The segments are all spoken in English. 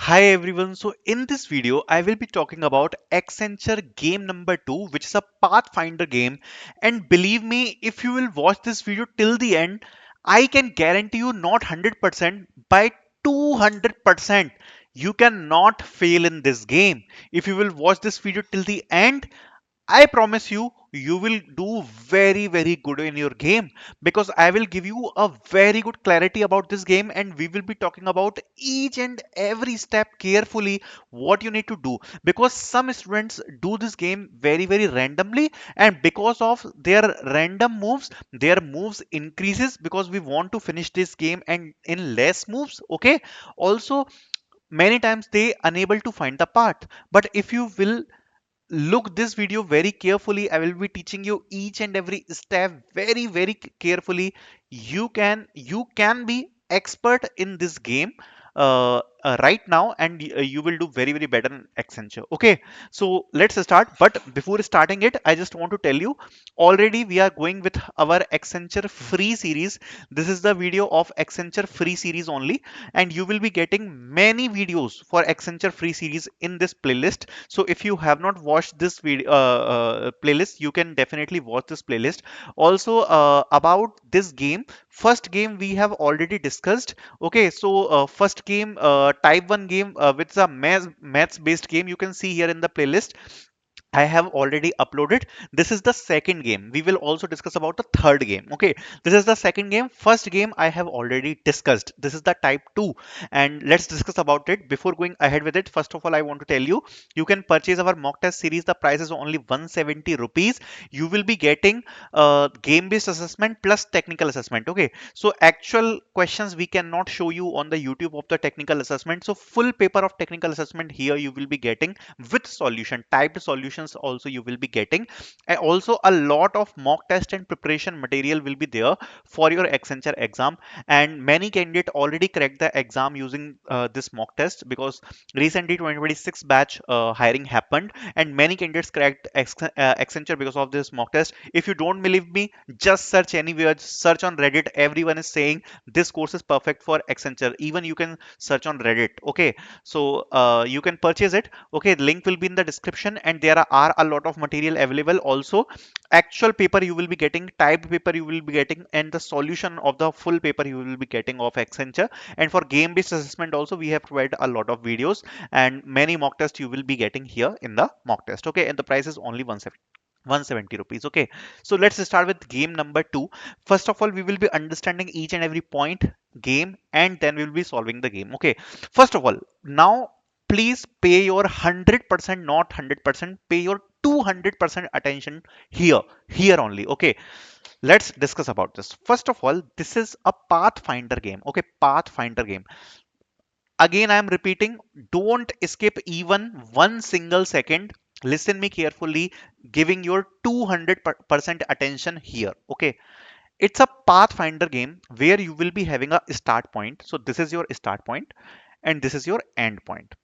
Hi everyone. So in this video, I will be talking about Accenture game number 2, which is a Pathfinder game. And believe me, if you will watch this video till the end, I can guarantee you not 100% by 200%. You cannot fail in this game. If you will watch this video till the end, I promise you, you will do very, very good in your game because I will give you a very good clarity about this game and we will be talking about each and every step carefully what you need to do because some students do this game very, very randomly, and because of their random moves, their moves increases because we want to finish this game and in less moves. Okay. Also, many times they unable to find the path, but if you will look this video very carefully, I will be teaching you each and every step very, very carefully. You can be expert in this game right now, and you will do very, very better in Accenture. Okay, so let's start. But before starting it, I just want to tell you, already we are going with our Accenture free series. This is the video of Accenture free series only, and you will be getting many videos for Accenture free series in this playlist. So if you have not watched this video playlist, you can definitely watch this playlist. Also, about this game, first game we have already discussed. Okay, so first game, type 1 game, which is a maths based game, you can see here in the playlist. I have already uploaded. This is the second game. We will also discuss about the third game. Okay, this is the second game. First game I have already discussed. This is the type 2, and let's discuss about it. Before going ahead with it, first of all, I want to tell you, you can purchase our mock test series. The price is only 170 rupees. You will be getting game based assessment plus technical assessment. Okay, so actual questions we cannot show you on the YouTube of the technical assessment. So full paper of technical assessment here you will be getting with solution, typed solutions also you will be getting, and also a lot of mock test and preparation material will be there for your Accenture exam. And many candidate already cracked the exam using this mock test because recently 2026 batch hiring happened and many candidates cracked Accenture because of this mock test. If you don't believe me, just search anywhere, search on Reddit. Everyone is saying this course is perfect for Accenture. Even you can search on Reddit. Okay, so you can purchase it. Okay, link will be in the description, and there are a lot of material available. Also, actual paper you will be getting, typed paper you will be getting, and the solution of the full paper you will be getting of Accenture. And for game based assessment also we have provided a lot of videos and many mock tests you will be getting here in the mock test. Okay, and the price is only 170 rupees. Okay, so let's start with game number 2. First of all, we will be understanding each and every point game, and then we will be solving the game. Okay, first of all, now please pay your 100%, not 100%, pay your 200% attention here only. Okay, let's discuss about this. First of all, this is a Pathfinder game. Okay, Pathfinder game. Again, I am repeating, don't skip even one single second. Listen me carefully, giving your 200% attention here. Okay, it's a Pathfinder game where you will be having a start point. So this is your start point and this is your end point.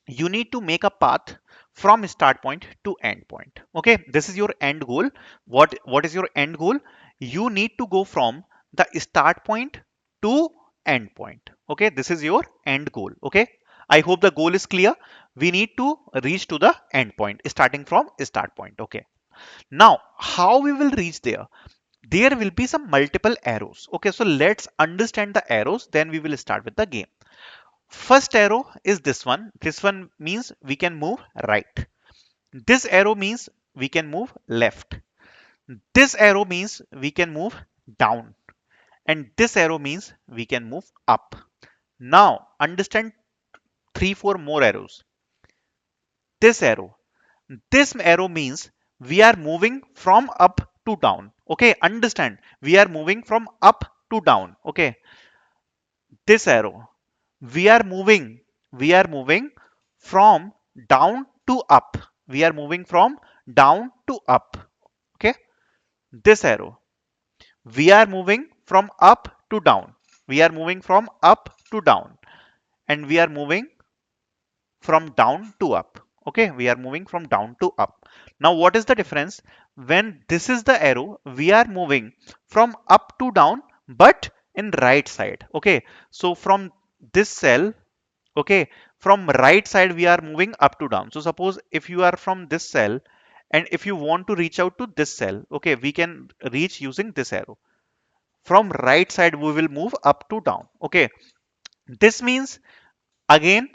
You need to make a path from start point to end point. Okay, this is your end goal. What is your end goal? You need to go from the start point to end point. Okay, this is your end goal. Okay, I hope the goal is clear. We need to reach to the end point starting from start point. Okay, now how we will reach there? There will be some multiple arrows. Okay, so let's understand the arrows, then we will start with the game. First arrow is this one. This one means we can move right. This arrow means we can move left. This arrow means we can move down. And this arrow means we can move up. Now understand three, four more arrows. This arrow. This arrow means we are moving from up to down. Okay, understand. We are moving from up to down. Okay, this arrow. We are moving from down to up. We are moving from down to up. Okay, this arrow. We are moving from up to down. We are moving from up to down, and we are moving from down to up. Okay, we are moving from down to up. Now what is the difference? When this is the arrow, we are moving from up to down but in right side. Okay, so from this cell, okay, from right side we are moving up to down. So suppose if you are from this cell and if you want to reach out to this cell, okay, we can reach using this arrow. From right side we will move up to down. Okay, this means again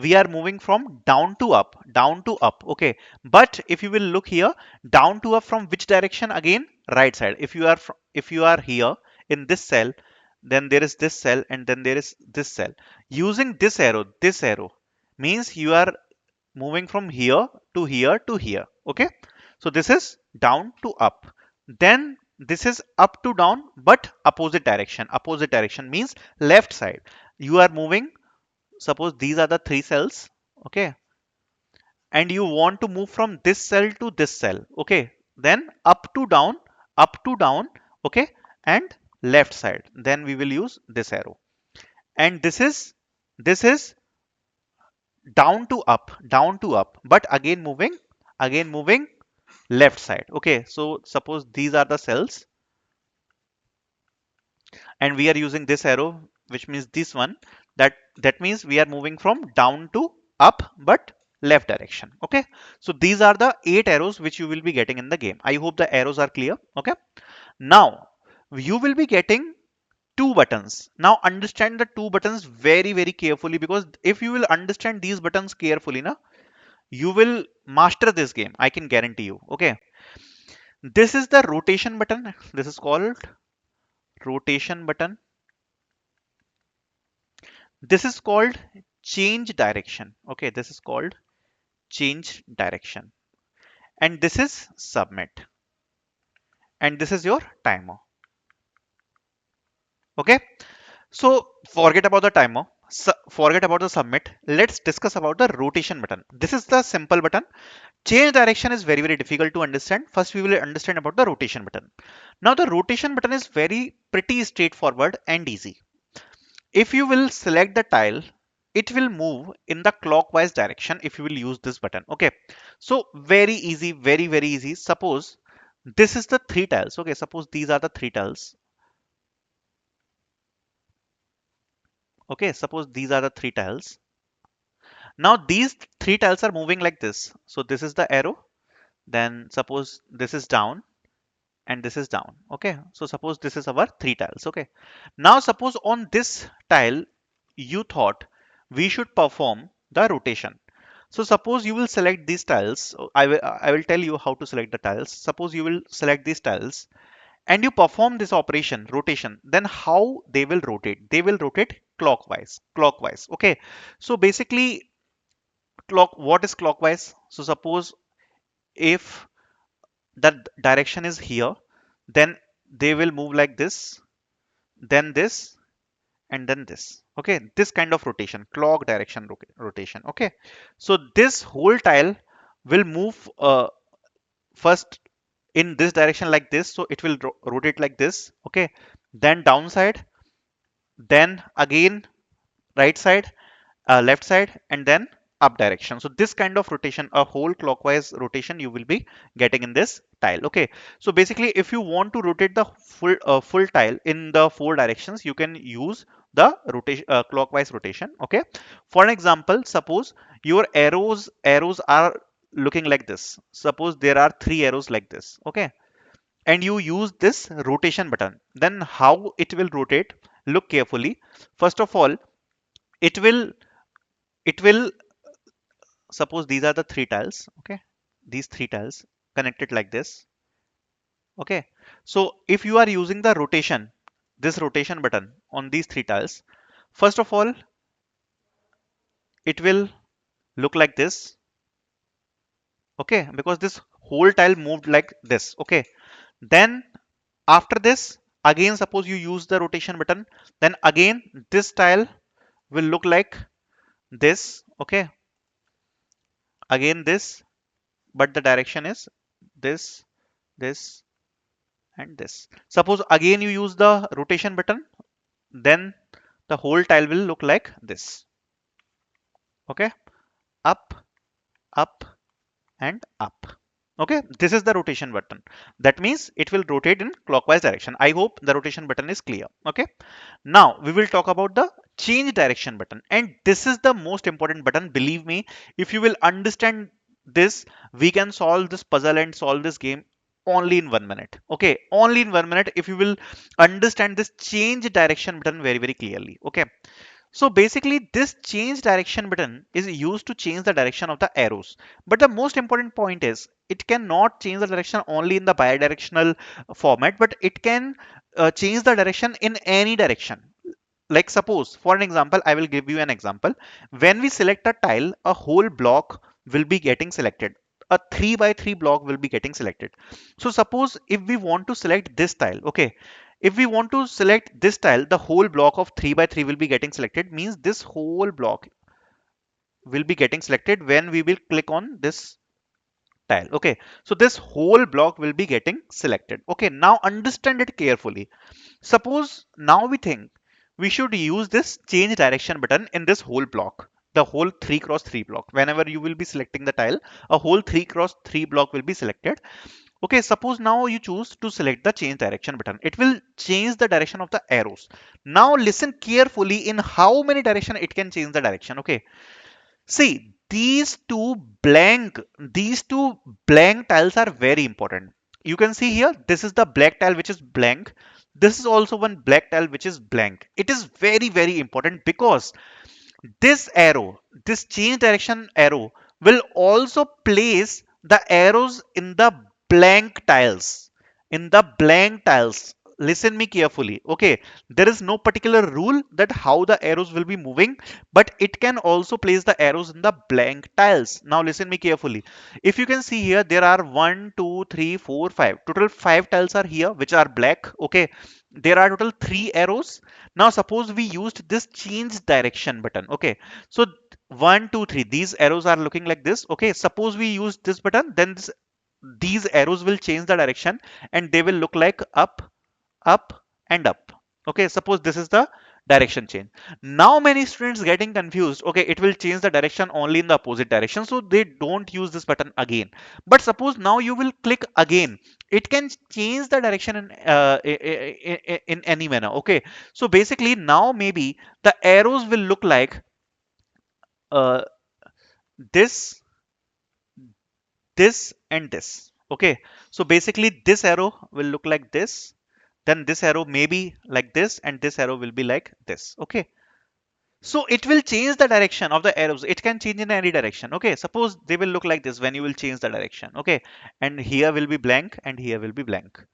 we are moving from down to up. Okay, but if you will look here, down to up from which direction? Again right side. If you are if you are here in this cell, then there is this cell and then there is this cell. Using this arrow means you are moving from here to here to here. Okay, so this is down to up, then this is up to down but opposite direction. Opposite direction means left side. You are moving, suppose these are the three cells, okay, and you want to move from this cell to this cell, okay, then up to down, okay, and left side, then we will use this arrow. And this is down to up, but again moving left side. Okay, so suppose these are the cells and we are using this arrow, which means this one, that means we are moving from down to up but left direction. Okay, so these are the 8 arrows which you will be getting in the game. I hope the arrows are clear. Okay, now you will be getting two buttons. Now understand the two buttons very carefully, because if you will understand these buttons carefully na, you will master this game, I can guarantee you. Okay, this is the rotation button, this is called rotation button. This is called change direction. Okay, this is called change direction. And this is submit. And this is your timer. Okay, so forget about the timer. Forget about the submit. Let's discuss about the rotation button. This is the simple button. Change direction is very difficult to understand. First, we will understand about the rotation button. Now, the rotation button is pretty straightforward and easy. If you will select the tile, it will move in the clockwise direction if you will use this button. Okay, so very easy, very easy. Suppose this is the three tiles. Okay, suppose these are the three tiles. Okay, suppose these are the three tiles. Now these three tiles are moving like this. So this is the arrow. Then suppose this is down and this is down. Okay, so suppose this is our three tiles. Okay, now suppose on this tile you thought we should perform the rotation. So suppose you will select these tiles. I will tell you how to select the tiles. Suppose you will select these tiles and you perform this operation rotation, then how they will rotate? They will rotate clockwise. Okay, so basically what is clockwise? So suppose if the direction is here, then they will move like this, then this, and then this. Okay, this kind of rotation, clock direction rotation. Okay, so this whole tile will move first in this direction like this, so it will rotate like this. Okay, then downside, then again right side, left side, and then up direction. So this kind of rotation, a whole clockwise rotation, you will be getting in this tile. Okay, so basically if you want to rotate the full tile in the four directions, you can use the rotation, clockwise rotation. Okay, for an example, suppose your arrows are looking like this. Suppose there are three arrows like this. Okay, and you use this rotation button, then how it will rotate? Look carefully. First of all, it will it will suppose these are the three tiles. Okay, these three tiles connected like this. Okay, so if you are using the rotation, this rotation button on these three tiles, first of all it will look like this. Okay, because this whole tile moved like this. Okay, then after this, again suppose you use the rotation button, then again this tile will look like this. Okay, again this, but the direction is this and this. Suppose again you use the rotation button, then the whole tile will look like this. Okay, up, up, and up. Okay, this is the rotation button. That means it will rotate in clockwise direction. I hope the rotation button is clear. Okay, now we will talk about the change direction button. And this is the most important button, believe me. If you will understand this, we can solve this puzzle and solve this game only in 1 minute. Okay, only in 1 minute if you will understand this change direction button very very clearly. Okay, so basically this change direction button is used to change the direction of the arrows. But the most important point is it cannot change the direction only in the bidirectional format, but it can change the direction in any direction. Like suppose, for an example, I will give you an example. When we select a tile, a whole block will be getting selected. A 3 by 3 block will be getting selected. So suppose if we want to select this tile, okay, if we want to select this tile, the whole block of 3 by 3 will be getting selected, means this whole block will be getting selected when we will click on this tile. Okay, so this whole block will be getting selected. Okay, now understand it carefully. Suppose now we think we should use this change direction button in this whole block, the whole 3 cross 3 block. Whenever you will be selecting the tile, a whole 3 cross 3 block will be selected. Okay, suppose now you choose to select the change direction button. It will change the direction of the arrows. Now listen carefully in how many direction it can change the direction. Okay, see, these two blank tiles are very important. You can see here, this is the black tile which is blank. This is also one black tile which is blank. It is very, very important because this arrow, this change direction arrow will also place the arrows in the blank tiles. In the blank tiles. Listen me carefully. Okay, there is no particular rule that how the arrows will be moving, but it can also place the arrows in the blank tiles. Now listen me carefully. If you can see here, there are one, two, three, four, five. Total 5 tiles are here, which are black. Okay, there are total 3 arrows. Now suppose we used this change direction button. Okay, so 1 2 3, these arrows are looking like this. Okay, suppose we use this button, then these arrows will change the direction and they will look like up, up and up. Okay, suppose this is the direction change. Now many students getting confused. Okay, it will change the direction only in the opposite direction, so they don't use this button again. But suppose now you will click again, it can change the direction in any manner. Okay, so basically now maybe the arrows will look like uh, this, this and this. Okay, so basically this arrow will look like this, then this arrow may be like this, and this arrow will be like this. Okay, so it will change the direction of the arrows. It can change in any direction. Okay, suppose they will look like this when you will change the direction. Okay, and here will be blank and here will be blank.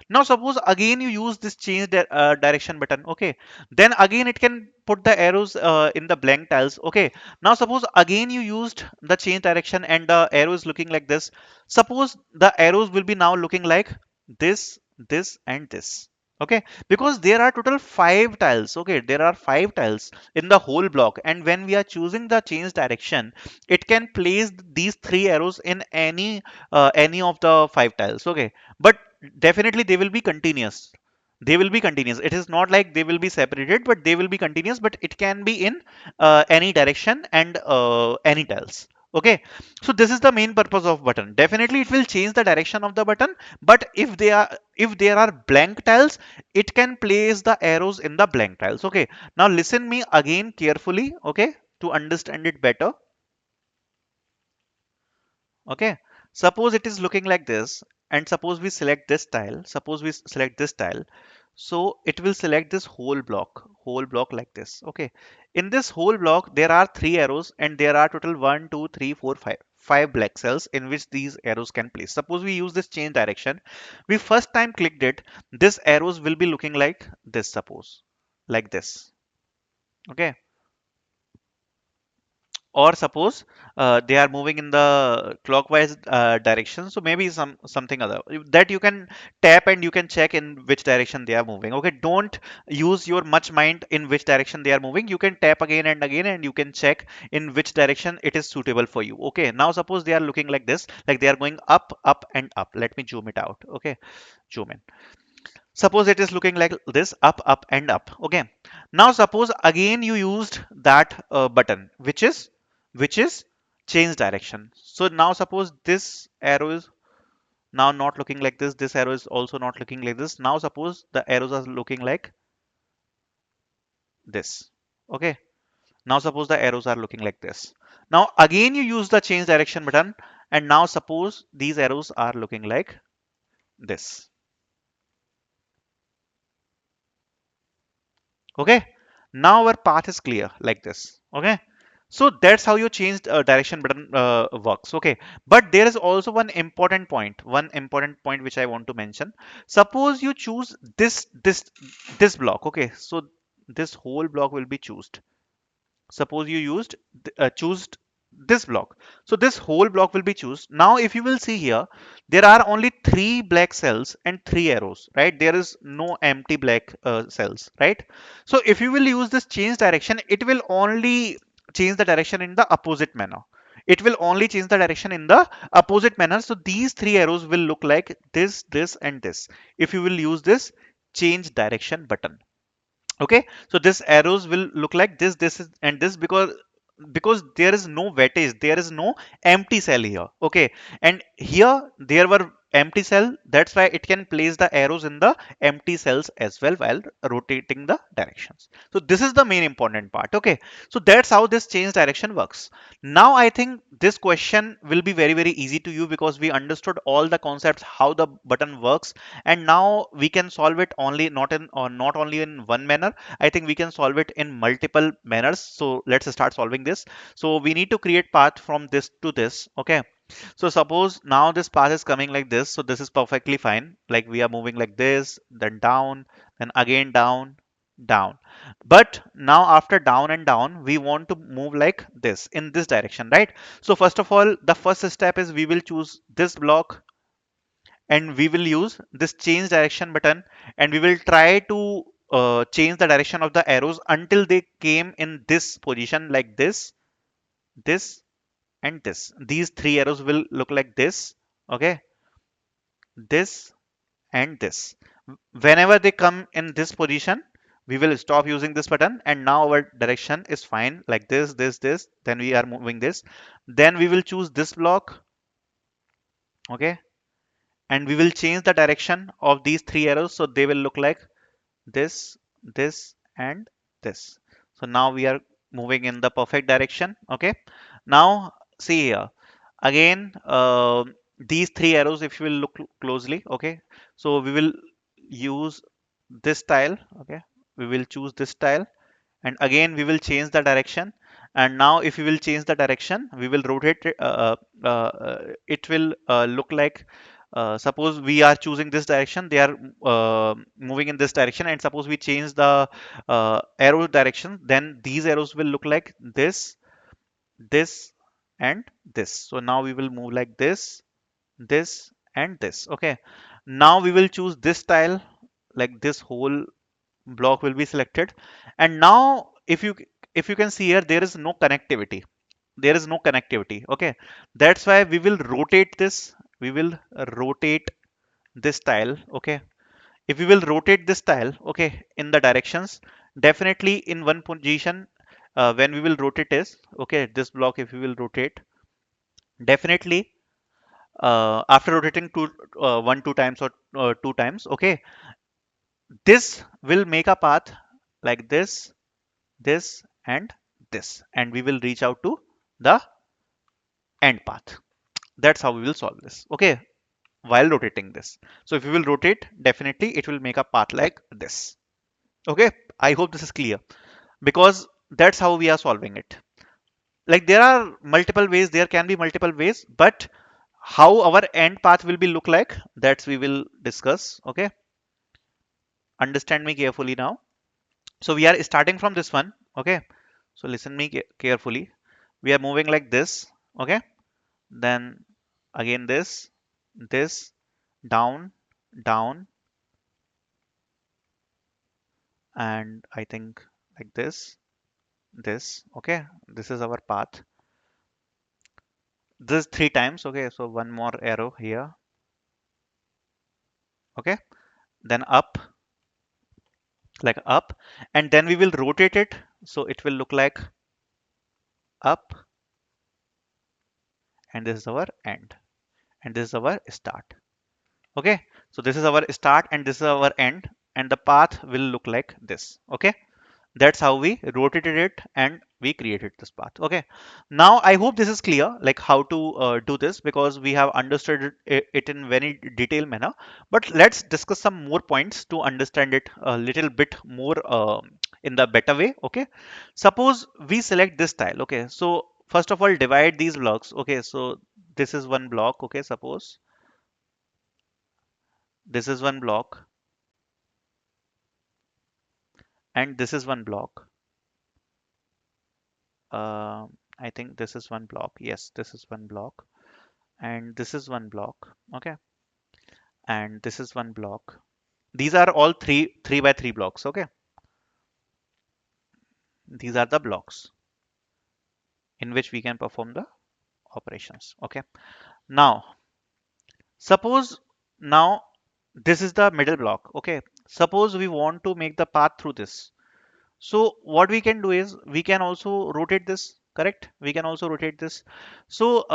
Now suppose again you use this change direction button. Okay, then again it can put the arrows in the blank tiles. Okay, now suppose again you used the change direction and the arrow is looking like this. Suppose the arrows will be now looking like this, this and this. Okay, because there are total 5 tiles. Okay, there are 5 tiles in the whole block, and when we are choosing the change direction, it can place these 3 arrows in any of the 5 tiles. Okay, but definitely they will be continuous. They will be continuous. It is not like they will be separated, but they will be continuous, but it can be in any direction and any tiles. Okay, so this is the main purpose of button. Definitely it will change the direction of the button, but if there are blank tiles, it can place the arrows in the blank tiles. Okay, now listen me again carefully, okay, to understand it better. Okay, suppose it is looking like this, and suppose we select this tile. Suppose we select this tile, so it will select this whole block like this. Okay, in this whole block there are 3 arrows and there are total 1 2 3 4 5 black cells in which these arrows can place. Suppose we use this change direction, we first time clicked it, this arrows will be looking like this, suppose like this. Okay, or suppose they are moving in the clockwise direction, so maybe something other that you can tap and you can check in which direction they are moving. Okay, don't use your much mind in which direction they are moving. You can tap again and you can check in which direction it is suitable for you. Okay, now suppose they are looking like this, like they are going up, up and up. Let me zoom it out. Okay, zoom in. Suppose it is looking like this, up, up and up. Okay, now suppose again you used that button which is change direction. So now suppose this arrow is now not looking like this arrow is also not looking like this. Now suppose the arrows are looking like this. Okay. Now suppose the arrows are looking like this. Now again you use the change direction button, and now suppose these arrows are looking like this. Okay. Now our path is clear like this. Okay. So that's how your change direction button works. Okay. But there is also one important point which I want to mention. Suppose you choose this block. Okay. So this whole block will be chosen. Suppose you choose this block, so this whole block will be choose. Now if you will see here, there are only three black cells and three arrows, right? There is no empty black cells, right? So if you will use this change direction, it will only change the direction in the opposite manner. It will only change the direction in the opposite manner. So these three arrows will look like this and this if you will use this change direction button. Okay, so this arrows will look like this is and this, because there is no weightage, there is no empty cell here. Okay, and here there were empty cell, that's why it can place the arrows in the empty cells as well while rotating the directions. So this is the main important part. Okay, so that's how this change direction works. Now I think this question will be very easy to you, because we understood all the concepts how the button works, and now we can solve it only not in or not only in one manner. I think we can solve it in multiple manners. So let's start solving this. So we need to create path from this to this. Okay, so suppose now this path is coming like this, so this is perfectly fine, like we are moving like this, then down, then again down, down. But now after down and down, we want to move like this in this direction, right? So first of all, the first step is we will choose this block, and we will use this change direction button, and we will try to change the direction of the arrows until they came in this position, like this and this. These three arrows will look like this. Okay, this and this. Whenever they come in this position, we will stop using this button, and now our direction is fine, like this, then we are moving this. Then we will choose this block. Okay, and we will change the direction of these three arrows, so they will look like this and this. So now we are moving in the perfect direction. Okay, now see here again, these three arrows, if you will look closely. Okay, so we will use this tile. Okay, we will choose this tile, and again we will change the direction. And now if we will change the direction, we will rotate it. It will look like, suppose we are choosing this direction, they are moving in this direction, and suppose we change the arrow direction, then these arrows will look like this and this. So now we will move like this and this. Okay, now we will choose this tile, like this whole block will be selected. And now if you can see here, there is no connectivity, there is no connectivity. Okay, that's why we will rotate this, we will rotate this tile. Okay, if we will rotate this tile, okay, in the directions, definitely in one position, when we will rotate is, okay, this block if we will rotate, definitely after rotating one two times or two times, okay, this will make a path like this and this, and we will reach out to the end path. That's how we will solve this. Okay, while rotating this. So if we will rotate, definitely it will make a path like this. Okay, I hope this is clear, because that's how we are solving it. Like there are multiple ways, there can be multiple ways, but how our end path will be look like, that's we will discuss. Okay, understand me carefully now. So we are starting from this one. Okay, so listen me carefully. We are moving like this. Okay, then again this, down, down, and I think like this. Okay, this is our path. This three times. Okay, so one more arrow here. Okay, then up, like up, and then we will rotate it, so it will look like up, and this is our end, and this is our start. Okay, so this is our start and this is our end, and the path will look like this. Okay, That's how we rotated it and we created this path. Okay. Now I hope this is clear, like how to do this, because we have understood it in very detailed manner. But let's discuss some more points to understand it a little bit more in the better way. Okay. Suppose we select this tile. Okay. So first of all, divide these blocks. Okay. So this is one block. Okay. Suppose this is one block and this is one block. I think this is one block. Yes, this is one block and this is one block. Okay, and this is one block. These are all three by three blocks. Okay, these are the blocks in which we can perform the operations. Okay, now suppose now this is the middle block. Okay, suppose we want to make the path through this. So what we can do is we can also rotate this, correct? We can also rotate this. So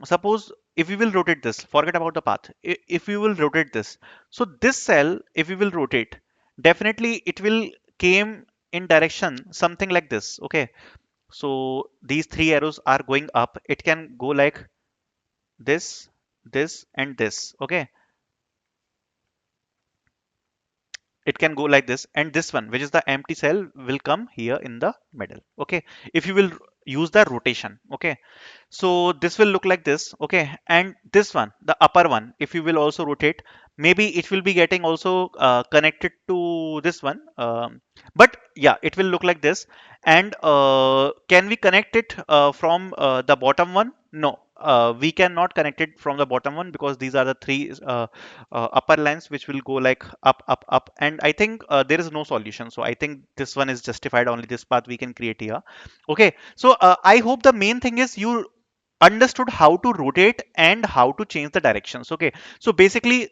suppose if we will rotate this, forget about the path. If we will rotate this, so this cell, if we will rotate, definitely it will came in direction something like this. Okay. So these three arrows are going up. It can go like this, this, and this. Okay. It can go like this, and this one, which is the empty cell, will come here in the middle. Okay, if you will use the rotation. Okay, so this will look like this. Okay, and this one, the upper one, if you will also rotate, maybe it will be getting also connected to this one. But yeah, it will look like this. And can we connect it from the bottom one? No, we cannot connect it from the bottom one, because these are the three upper lines which will go like up, up, up. And I think there is no solution. So I think this one is justified. Only this path we can create here. Okay, so I hope the main thing is you understood how to rotate and how to change the directions. Okay, so basically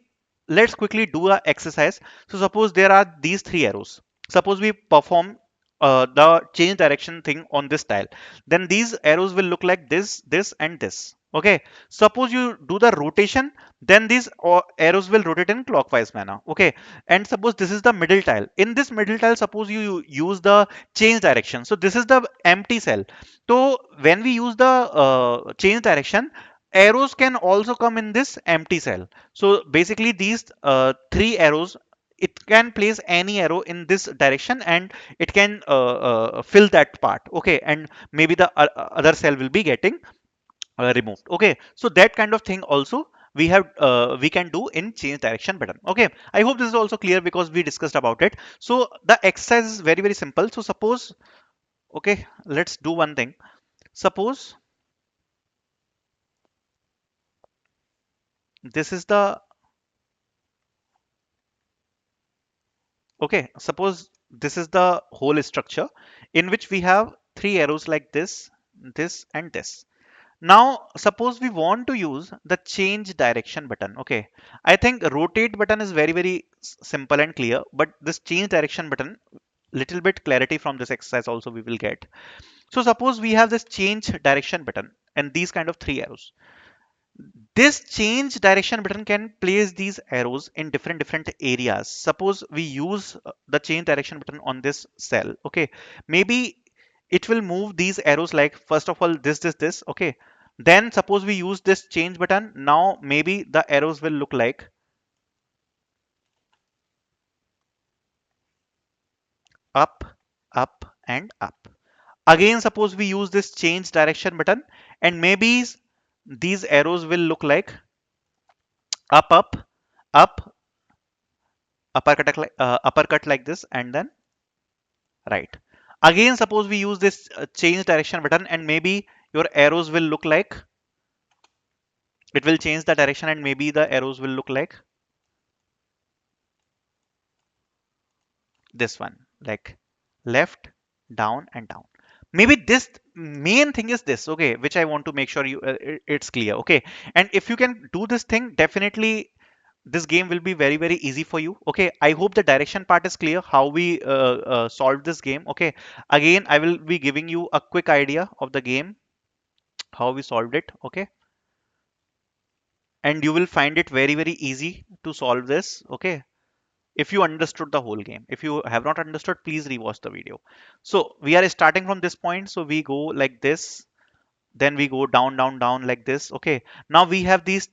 let's quickly do a exercise. So suppose there are these three arrows. Suppose we perform the change direction thing on this tile, then these arrows will look like this and this. Okay, suppose you do the rotation, then these arrows will rotate in clockwise manner. Okay, and suppose this is the middle tile. In this middle tile, suppose you use the change direction. So this is the empty cell. So when we use the change direction, arrows can also come in this empty cell. So basically these three arrows, it can place any arrow in this direction and it can fill that part. Okay, and maybe the other cell will be getting removed. Okay, so that kind of thing also we can do in change direction button. Okay, I hope this is also clear because we discussed about it. So the exercise is very simple. So suppose, okay, let's do one thing. Suppose this is the, okay, suppose this is the whole structure in which we have three arrows like this and this. Now suppose we want to use the change direction button. Okay, I think rotate button is very simple and clear, but this change direction button, little bit clarity from this exercise also we will get. So suppose we have this change direction button and these kind of three arrows. This change direction button can place these arrows in different areas. Suppose we use the change direction button on this cell. Okay, maybe it will move these arrows like, first of all, this. Okay, then suppose we use this change button. Now maybe the arrows will look like up, up, and up. Again, suppose we use this change direction button, and maybe these arrows will look like up, up, up, uppercut like this, and then right. Again, suppose we use this change direction button, and maybe your arrows will look like, it will change the direction, and maybe the arrows will look like this one, like left, down, and down. Maybe this main thing is this, okay, which I want to make sure you it's clear. Okay, and if you can do this thing, definitely this game will be very easy for you. Okay, I hope the direction part is clear, how we solve this game. Okay, again I will be giving you a quick idea of the game, how we solved it. Okay, and you will find it very easy to solve this. Okay, if you understood the whole game. If you have not understood, please rewatch the video. So we are starting from this point, so we go like this, then we go down down down like this. Okay, now we have these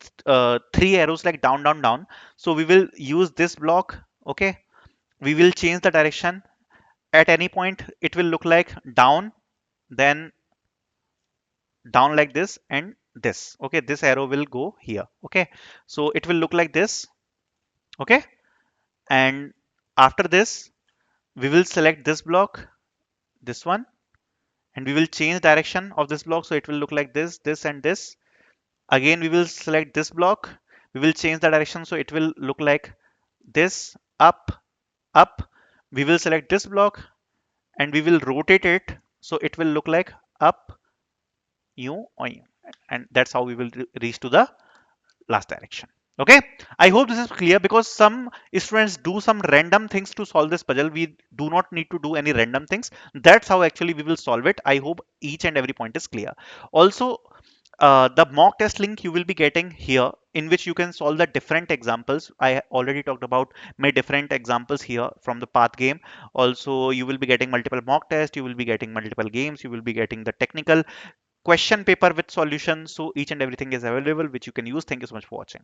three arrows like down down down, so we will use this block. Okay, we will change the direction. At any point it will look like down, then down like this, and this. Okay, this arrow will go here. Okay, so it will look like this. Okay, and after this we will select this block, this one, and we will change direction of this block, so it will look like this and this. Again we will select this block, we will change the direction, so it will look like this, up, up. We will select this block and we will rotate it, so it will look like up, you, and that's how we will reach to the last direction. Okay, I hope this is clear, because some students do some random things to solve this puzzle. We do not need to do any random things. That's how actually we will solve it. I hope each and every point is clear. Also, the mock test link you will be getting here, in which you can solve the different examples. I already talked about my different examples here from the path game. Also, you will be getting multiple mock tests, you will be getting multiple games, you will be getting the technical question paper with solutions. So each and everything is available which you can use. Thank you so much for watching.